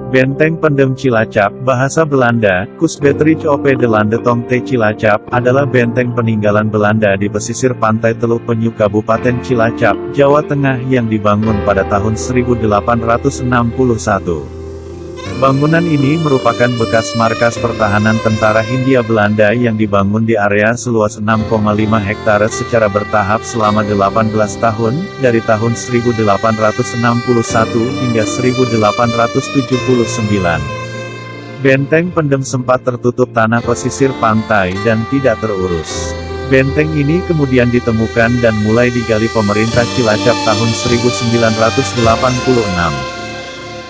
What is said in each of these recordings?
Benteng Pendem Cilacap, bahasa Belanda, Kustbetrich op de Landetom te Cilacap, adalah benteng peninggalan Belanda di pesisir pantai Teluk Penyu Kabupaten Cilacap, Jawa Tengah yang dibangun pada tahun 1861. Bangunan ini merupakan bekas markas pertahanan tentara Hindia Belanda yang dibangun di area seluas 6,5 hektare secara bertahap selama 18 tahun, dari tahun 1861 hingga 1879. Benteng Pendem sempat tertutup tanah pesisir pantai dan tidak terurus. Benteng ini kemudian ditemukan dan mulai digali pemerintah Cilacap tahun 1986.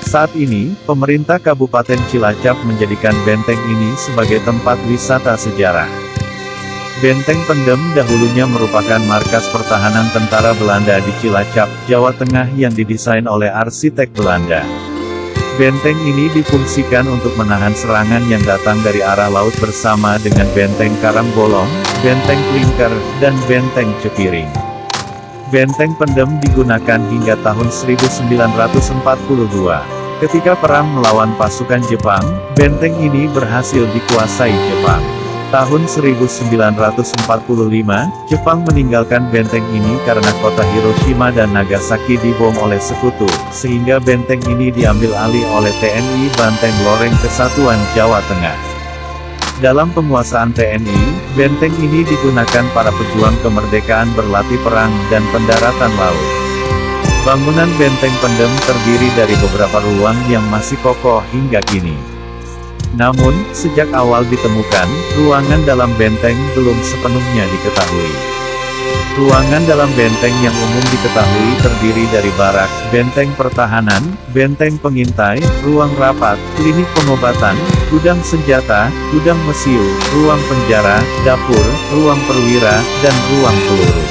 Saat ini, pemerintah Kabupaten Cilacap menjadikan benteng ini sebagai tempat wisata sejarah. Benteng Pendem dahulunya merupakan markas pertahanan tentara Belanda di Cilacap, Jawa Tengah yang didesain oleh arsitek Belanda. Benteng ini difungsikan untuk menahan serangan yang datang dari arah laut bersama dengan Benteng Karangbolong, Benteng Klingker, dan Benteng Cepiring. Benteng Pendem digunakan hingga tahun 1942. Ketika perang melawan pasukan Jepang, benteng ini berhasil dikuasai Jepang. Tahun 1945, Jepang meninggalkan benteng ini karena kota Hiroshima dan Nagasaki dibom oleh sekutu, sehingga benteng ini diambil alih oleh TNI Banteng Loreng Kesatuan Jawa Tengah. Dalam penguasaan TNI, benteng ini digunakan para pejuang kemerdekaan berlatih perang dan pendaratan laut. Bangunan Benteng Pendem terdiri dari beberapa ruang yang masih kokoh hingga kini. Namun, sejak awal ditemukan, ruangan dalam benteng belum sepenuhnya diketahui. Ruangan dalam benteng yang umum diketahui terdiri dari barak, benteng pertahanan, benteng pengintai, ruang rapat, klinik pengobatan, gudang senjata, gudang mesiu, ruang penjara, dapur, ruang perwira, dan ruang peluru.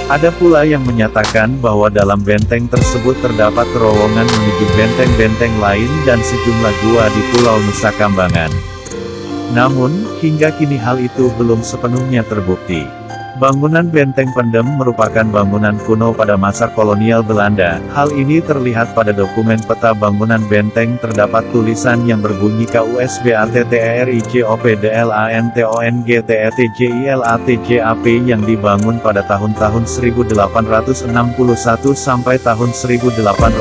Ada pula yang menyatakan bahwa dalam benteng tersebut terdapat terowongan menuju benteng-benteng lain dan sejumlah gua di Pulau Nusa Kambangan. Namun, hingga kini hal itu belum sepenuhnya terbukti. Bangunan Benteng Pendem merupakan bangunan kuno pada masa kolonial Belanda. Hal ini terlihat pada dokumen peta bangunan benteng. Terdapat tulisan yang berbunyi KUSBATTERIJOPDLANTONGTETJILATJAP yang dibangun pada tahun-tahun 1861 sampai tahun 1879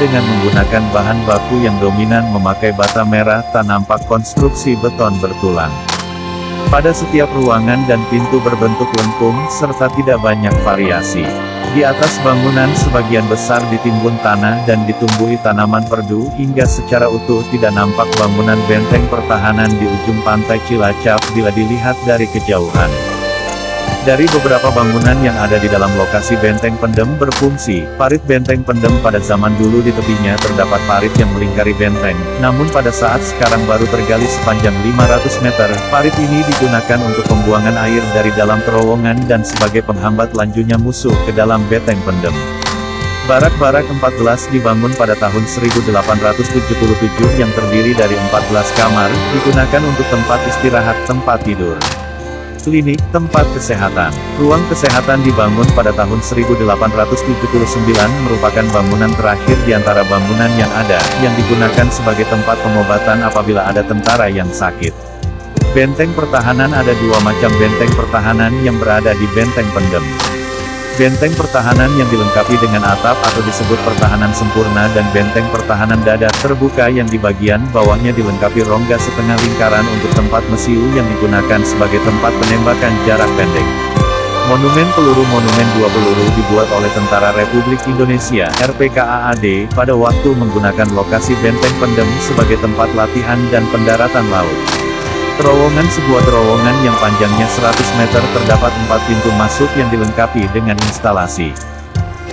dengan menggunakan bahan baku yang dominan memakai bata merah tak nampak konstruksi beton bertulang. Pada setiap ruangan dan pintu berbentuk lengkung, serta tidak banyak variasi. Di atas bangunan sebagian besar ditimbun tanah dan ditumbuhi tanaman perdu, hingga secara utuh tidak nampak bangunan benteng pertahanan di ujung pantai Cilacap bila dilihat dari kejauhan. Dari beberapa bangunan yang ada di dalam lokasi Benteng Pendem berfungsi, parit Benteng Pendem pada zaman dulu di tepinya terdapat parit yang melingkari benteng, namun pada saat sekarang baru tergali sepanjang 500 meter, parit ini digunakan untuk pembuangan air dari dalam terowongan dan sebagai penghambat lanjunya musuh ke dalam Benteng Pendem. Barak-barak 14 dibangun pada tahun 1877 yang terdiri dari 14 kamar, digunakan untuk tempat istirahat, tempat tidur. Klinik, tempat kesehatan. Ruang kesehatan dibangun pada tahun 1879 merupakan bangunan terakhir di antara bangunan yang ada, yang digunakan sebagai tempat pengobatan apabila ada tentara yang sakit. Benteng pertahanan ada dua macam benteng pertahanan yang berada di Benteng Pendem. Benteng pertahanan yang dilengkapi dengan atap atau disebut pertahanan sempurna dan benteng pertahanan dada terbuka yang di bagian bawahnya dilengkapi rongga setengah lingkaran untuk tempat mesiu yang digunakan sebagai tempat penembakan jarak pendek. Monumen peluru. Monumen dua peluru dibuat oleh Tentara Republik Indonesia (RPKAAD) pada waktu menggunakan lokasi Benteng Pendem sebagai tempat latihan dan pendaratan laut. Terowongan. Sebuah terowongan yang panjangnya 100 meter terdapat 4 pintu masuk yang dilengkapi dengan instalasi.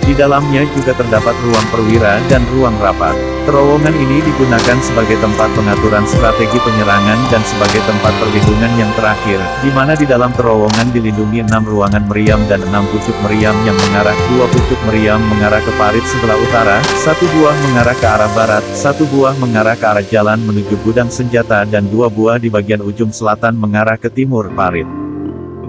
Di dalamnya juga terdapat ruang perwira dan ruang rapat. Terowongan ini digunakan sebagai tempat pengaturan strategi penyerangan dan sebagai tempat perlindungan yang terakhir, di mana di dalam terowongan dilindungi 6 ruangan meriam dan 6 pucuk meriam yang mengarah. 2 pucuk meriam mengarah ke parit sebelah utara, 1 buah mengarah ke arah barat, 1 buah mengarah ke arah jalan menuju gudang senjata dan 2 buah di bagian ujung selatan mengarah ke timur parit.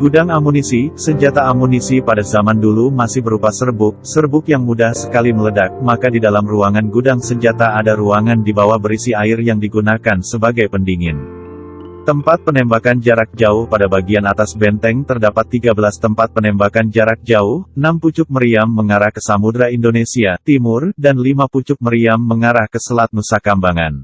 Gudang amunisi, senjata amunisi pada zaman dulu masih berupa serbuk yang mudah sekali meledak, maka di dalam ruangan gudang senjata ada ruangan di bawah berisi air yang digunakan sebagai pendingin. Tempat penembakan jarak jauh pada bagian atas benteng terdapat 13 tempat penembakan jarak jauh, 6 pucuk meriam mengarah ke Samudra Indonesia Timur, dan 5 pucuk meriam mengarah ke Selat Nusa Kambangan.